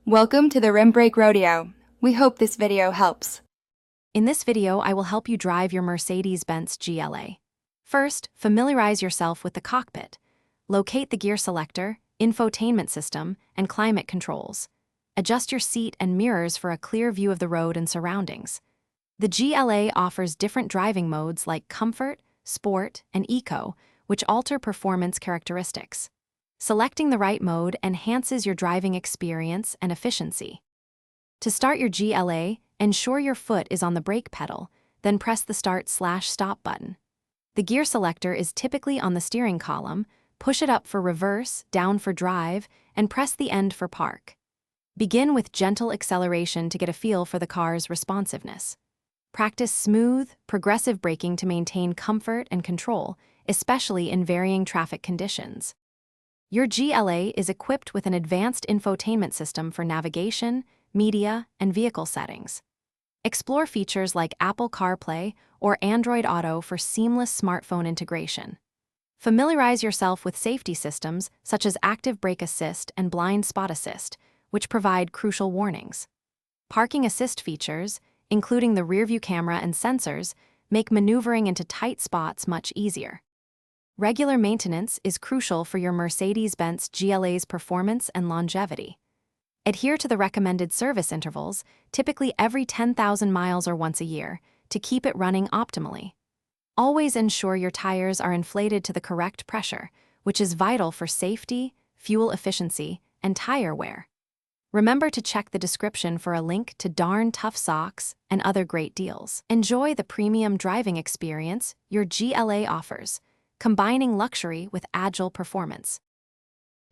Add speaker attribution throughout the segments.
Speaker 1: Welcome to the Rim Brake Rodeo. We hope this video helps.
Speaker 2: In this video, I will help you drive your Mercedes-Benz GLA. First, familiarize yourself with the cockpit. Locate the gear selector, infotainment system, and climate controls. Adjust your seat and mirrors for a clear view of the road and surroundings. The GLA offers different driving modes like Comfort, Sport, and Eco, which alter performance characteristics. Selecting the right mode enhances your driving experience and efficiency. To start your GLA, ensure your foot is on the brake pedal, then press the Start/Stop button. The gear selector is typically on the steering column. Push it up for reverse, down for drive, and press the end for park. Begin with gentle acceleration to get a feel for the car's responsiveness. Practice smooth, progressive braking to maintain comfort and control, especially in varying traffic conditions. Your GLA is equipped with an advanced infotainment system for navigation, media, and vehicle settings. Explore features like Apple CarPlay or Android Auto for seamless smartphone integration. Familiarize yourself with safety systems such as Active Brake Assist and Blind Spot Assist, which provide crucial warnings. Parking assist features, including the rearview camera and sensors, make maneuvering into tight spots much easier. Regular maintenance is crucial for your Mercedes-Benz GLA's performance and longevity. Adhere to the recommended service intervals, typically every 10,000 miles or once a year, to keep it running optimally. Always ensure your tires are inflated to the correct pressure, which is vital for safety, fuel efficiency, and tire wear. Remember to check the description for a link to Darn Tough socks and other great deals. Enjoy the premium driving experience your GLA offers, combining luxury with agile performance.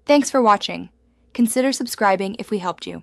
Speaker 1: Thanks for watching. Consider subscribing if we helped you.